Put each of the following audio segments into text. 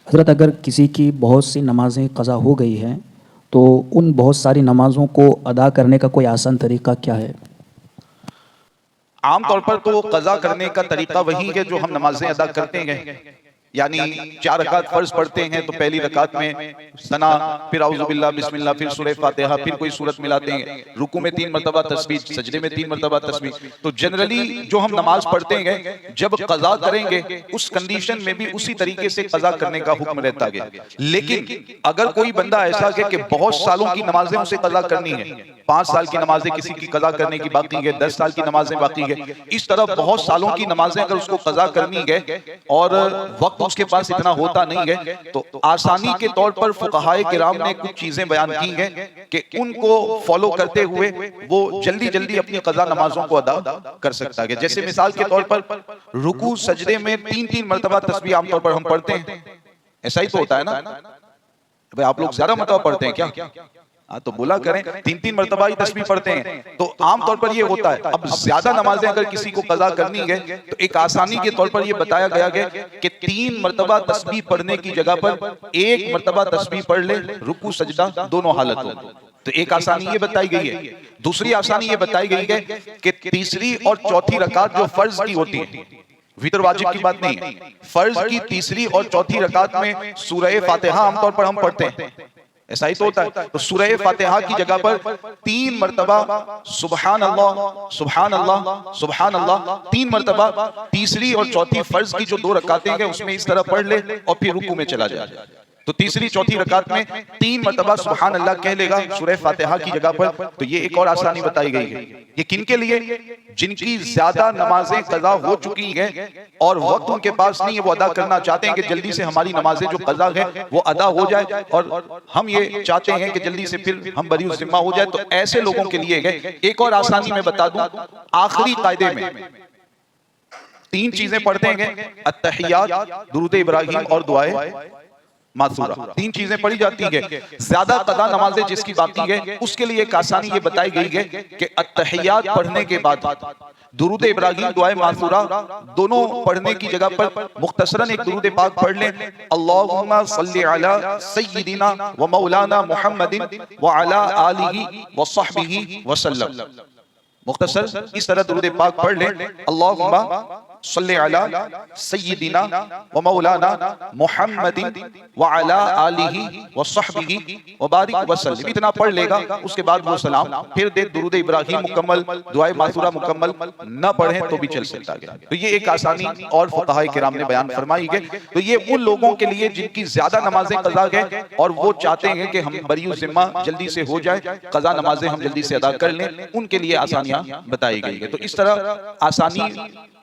हज़रत अगर किसी की बहुत सी नमाज़ें क़ज़ा हो गई हैं तो उन बहुत सारी नमाज़ों को अदा करने का कोई आसान तरीक़ा क्या है? आमतौर पर तो क़ज़ा करने का तरीक़ा वही है जो हम नमाज़ें अदा करते हैं। यानी 4 रकात फ़र्ज़ पढ़ते हैं तो पहली रकात में सना, फिर औज़ु बिल्लाह, बिस्मिल्लाह, फिर सूरह फ़ातिहा, फिर कोई सूरत मिलाते हैं। रुकू में 3 मरतबा तस्बीह, सजदे में 3 मरतबा तस्बीह। तो जनरली जो हम नमाज़ पढ़ते हैं, जब क़ज़ा करेंगे उस कंडीशन में भी उसी तरीके से क़ज़ा करने का हुक्म रहता है। लेकिन अगर कोई बंदा ऐसा है कि बहुत सालों की नमाज़ें उसे क़ज़ा करनी है, 5 साल की नमाज़ें किसी की क़ज़ा करने की बाकी है, 10 साल की नमाज़ें बाकी है, इस तरह बहुत सालों की नमाज़ें अगर उसको क़ज़ा करनी है और वक़्त उसके पास इतना होता नहीं है, तो आसानी के तौर पर फुक़हाए किराम ने कुछ चीजें बयान की हैं कि उनको फॉलो करते हुए वो जल्दी जल्दी अपनी क़ज़ा नमाजों को अदा कर सकता है। जैसे मिसाल के तौर पर रुकू सजदे में 3-3 मरतबा तस्बीह आमतौर पर हम पढ़ते हैं, ऐसा ही तो होता है ना भाई? आप लोग ज्यादा मरतबा पढ़ते हैं क्या? हाँ तो बोला करें, 3-3 मरतबा ही तस्बीह पढ़ते हैं। तो आमतौर पर ये होता है। अब ज्यादा नमाजें अगर किसी को क़ज़ा करनी है तो एक आसानी के तौर पर ये बताया गया है कि 3 मरतबा तस्बीह पढ़ने की जगह पर 1 मरतबा तस्बीह पढ़ ले, रुकू सजदा दोनों हालतों में। तो एक आसानी ये बताई गई है। दूसरी आसानी ये बताई गई है कि तीसरी और चौथी रकात जो फर्ज की होती है, वितर वाजिब की बात नहीं है, फर्ज की तीसरी और चौथी रकात में सूरह फातिहा आमतौर पर हम पढ़ते हैं, ऐसा ही तो होता है। तो सूरह फातिहा की जगह पर 3 मरतबा सुबहान अल्लाह सुबहान अल्लाह सुबहान अल्लाह 3 मरतबा, तीसरी और चौथी फर्ज की जो 2 रकातें हैं उसमें इस तरह पढ़ ले और फिर रुकू में चला जाए। तो तीसरी चौथी रकात में 3 मरतबा सुबहान अल्लाह कह लेगा सूरह फातिहा की जगह पर। तो ये एक और आसानी बताई गई है। ये किनके लिए? जिनकी ज्यादा नमाजें क़ज़ा हो चुकी हैं और वक्त उनके पास नहीं है, वो अदा करना चाहते हैं कि जल्दी से हमारी नमाजें जो क़ज़ा है वो अदा हो जाए और हम ये चाहते हैं कि जल्दी से फिर हम बरी ज़िम्मा हो जाए। तो ऐसे लोगों के लिए है। एक और आसानी मैं बता दूं, आखिरी कायदे में 3 चीजें पढ़ते हैं, अत्तहियात, दुरूद इब्राहिम और दुआए मासूरा, 3 चीजें पढ़ी जाती है। ज्यादा क़ज़ा नमाजें जिसकी बाकी है उसके लिए एक आसानी ये बताई गई है कि अत्तहियात पढ़ने के बाद दुरूद इब्राहिम, दुआए मासूरा दोनों पढ़ने की जगह पर मुख्तसरन एक दुरूद पाक पढ़ लें, अल्लाहुम्मा सल्ली अला सय्यिदिना व मौलाना मुहम्मदिन व अला आलिहि व सहबिहि वसल्लम। मुख्तसर इस तरह दुरूद पाक पढ़ लें, अल्लाहुम्मा सल्ली अला सय्यिदिना व मौलाना मुहम्मदिन व अला आलिहि व सहबिहि व बारिक वसल्लम। इतना पढ़ लेगा, उसके बाद वो सलाम फिर दे। दुरूद इब्राहिम मुकम्मल, दुआए मासूरा मुकम्मल न पढ़ें तो भी चल सकता है। तो ये एक आसानी और फुक़हाए किराम ने बयान फरमाई है। तो ये उन लोगों के लिए जिनकी ज्यादा नमाजें क़ज़ा है और वो चाहते हैं कि हम बरी ज़िम्मा जल्दी से हो जाए, क़ज़ा नमाजें हम जल्दी से अदा कर लें, उनके लिए आसानियां बताई गई है। तो इस तरह आसानी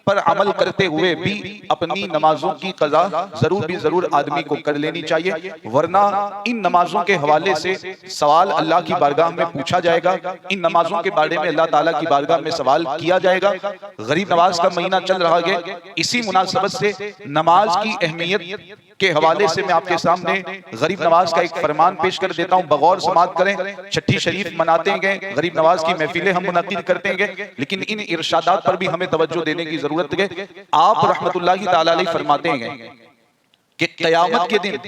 पर अमल करते हुए भी अपनी नमाजों की क़ज़ा जरूर आदमी को कर लेनी चाहिए, वरना इन नमाजों के हवाले से सवाल अल्लाह की बारगाह में पूछा जाएगा। इन नमाजों के बारे में अल्लाह ताला की बारगाह में सवाल किया जाएगा। गरीब नवाज का महीना चल रहा है, इसी मुनासबत से नमाज की अहमियत के हवाले से मैं आपके सामने गरीब नवाज का एक फरमान पेश कर देता हूँ। बगौर समात करें। छठी शरीफ मनाते हैं, गरीब नवाज की महफिलें हम मुनक़िद करते हैं, लेकिन इन इरशादात पर भी हमें तवज्जो देने की जरूरत है। आप रहमतुल्लाहि ताला अलैहि फरमाते हैं कि क़यामत के दिन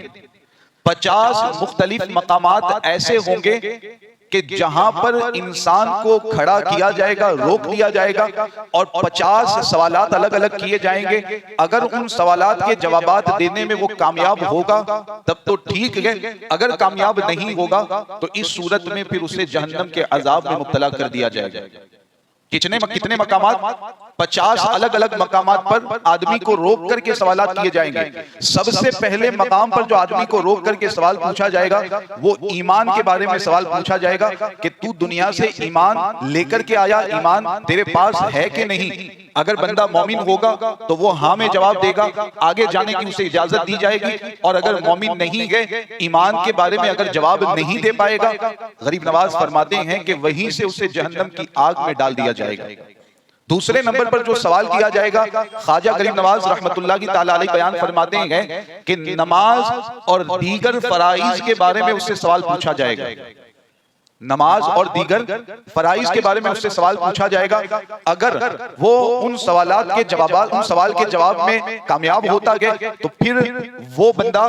50 मुख्तलिफ मकामात ऐसे होंगे कि जहां पर इंसान को खड़ा किया जाएगा, रोक दिया जाएगा और 50 सवालात अलग अलग किए जाएंगे। अगर उन सवालात के जवाबात देने में वो कामयाब होगा तब तो ठीक है, अगर कामयाब नहीं होगा तो इस सूरत में फिर उसे जहन्नम के अजाब में मुब्तला कर दिया जाएगा। कितने मकामात? 50 अलग अलग मकामात पर आदमी को रोक करके सवालात किए जाएंगे। सबसे पहले मकाम पर जो आदमी को रोक करके सवाल पूछा जाएगा वो ईमान के बारे में सवाल पूछा जाएगा कि तू दुनिया से ईमान लेकर के आया, ईमान तेरे पास है कि नहीं। अगर बंदा मोमिन होगा तो वो हाँ में जवाब देगा, आगे जाने की उसे इजाजत दी जाएगी। और अगर मोमिन नहीं है, ईमान के बारे में अगर जवाब नहीं दे पाएगा, गरीब नवाज फरमाते हैं कि वहीं से उसे जहन्नम की आग में डाल दिया जाएगा। दूसरे नंबर पर जो सवाल किया जाएगा, ख्वाजा गरीब नवाज रहमतुल्लाहि ताला अलैहि बयान फरमाते हैं कि नमाज और दीगर फराइज के बारे में उससे सवाल पूछा जाएगा। नमाज और दीगर फराइज के बारे में उससे सवाल पूछा जाएगा। अगर वो उन सवालात के जवाब में कामयाब होता गया तो फिर वो बंदा,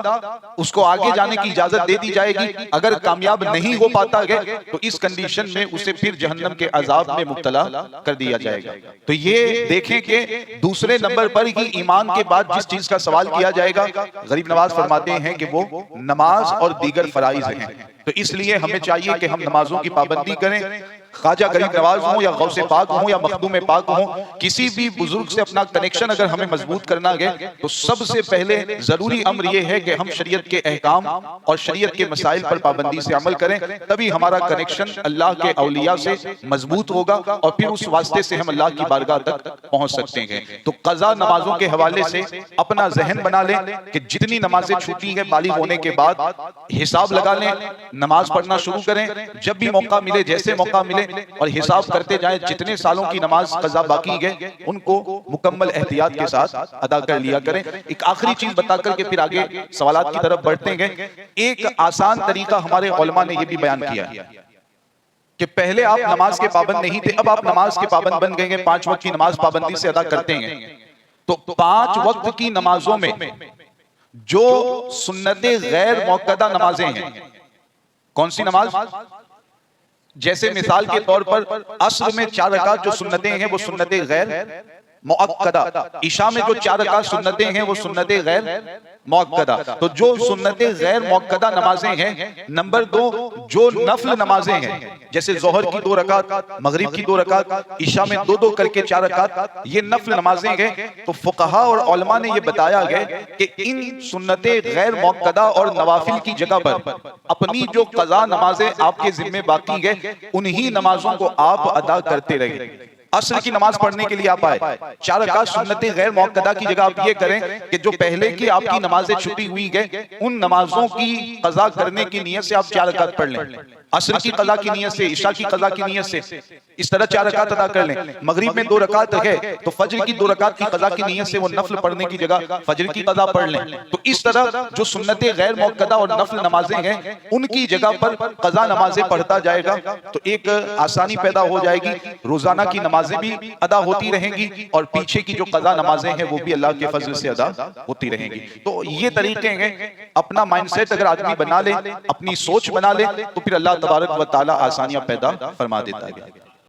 उसको आगे जाने की इजाजत दे दी जाएगी। अगर कामयाब नहीं हो पाता गया तो इस कंडीशन में उसे फिर जहन्नम के अजाब में मुब्तला कर दिया जाएगा। तो ये देखें कि दूसरे नंबर पर ही ईमान के बाद जिस चीज का सवाल किया जाएगा, गरीब नवाज फरमाते हैं कि वो नमाज और दीगर फराइज हैं। तो इसलिए हमें चाहिए कि हम नमाजों की पाबंदी करें। ख्वाजा गरीब नवाज हो या गौसे पाक हो या मखदूम पाक हो, किसी भी बुजुर्ग से अपना कनेक्शन अगर हमें मजबूत करना है तो सबसे पहले जरूरी अम्र यह है कि हम शरीयत के अहकाम और शरीयत के मसाइल पर पाबंदी से अमल करें, तभी हमारा कनेक्शन अल्लाह के औलिया से मजबूत होगा और फिर उस वास्ते से हम अल्लाह की बारगाह तक पहुंच सकते हैं। तो कज़ा नमाजों के हवाले से अपना जहन बना लें कि जितनी नमाजें छूटी हैं बालिग होने के बाद हिसाब लगा लें, नमाज पढ़ना शुरू करें जब भी मौका मिले, जैसे मौका मिले, और हिसाब करते जाएं। जितने सालों की नमाज कज़ा बाकी है उनको मुकम्मल एहतियात के साथ अदा कर लिया करें। एक आखिरी चीज बता करके फिर आगे सवालात की तरफ बढ़ते हैं। एक आसान तरीका हमारे उलमा ने यह भी बयान किया कि पहले आप नमाज के पाबंद नहीं थे, अब आप नमाज के पाबंद बन गए हैं, 5 वक्त की नमाज पाबंदी से अदा करते हैं। तो 5 वक्त की नमाजों में जो सुन्नते गैर मौक़दा नमाजें हैं, कौन सी नमाज? जैसे मिसाल के तौर पर अस्र में 4 रकात जो सुन्नतें हैं वो सुन्नते गैर मुअक्कदा, इशा में जो 4 रकात सुन्नतें हैं वो सुन्नते गैर मुअक्कदा। तो जो सुन्नते गैर मुअक्कदा नमाजें हैं, नंबर 2 जो नफल नमाजें हैं, जैसे जोहर की 2 रकात, मगरिब की 2 रकात, इशा में 2-2 करके 4 रकात, ये नफल नमाजें हैं। तो फुकहा और उलमा ने ये बताया गया कि इन सुन्नते गैर मुअक्कदा और नवाफिल की जगह पर अपनी जो कज़ा नमाजें आपके जिम्मे बाकी है उन्हीं नमाजों को आप अदा करते रहे। अस्र की नमाज पढ़ने के लिए आप आए, 4 रकात सुन्नतें गैर मुअक्कदा की जगह आप ये करें कि जो पहले की आपकी नमाजें छुटी हुई है उन नमाजों की कज़ा करने की नियत से आप 4 रकात पढ़ लें। अस्र की कज़ा की नियत से, इशा की कज़ा की नियत से इस तरह 4 रकात अदा कर लें। मगरिब में 2 रकात है तो फजर की 2 रकात की कज़ा की नियत से वो नफल पढ़ने की जगह फजर की कज़ा पढ़ लें। तो इस तरह जो सुन्नतें गैर मुअक्कदा और नफल नमाजें हैं उनकी जगह पर कज़ा नमाजें पढ़ता जाएगा तो एक आसानी पैदा हो जाएगी। रोजाना की नमाजें भी अदा होती रहेंगी और पीछे की जो कज़ा नमाजें हैं वो भी अल्लाह के फजल से अदा होती रहेंगी। तो ये तरीके हैं, अपना माइंडसेट अगर आदमी बना ले, अपनी सोच बना ले तो फिर अल्लाह तबारक व तआला आसानियां पैदा फरमा देता है।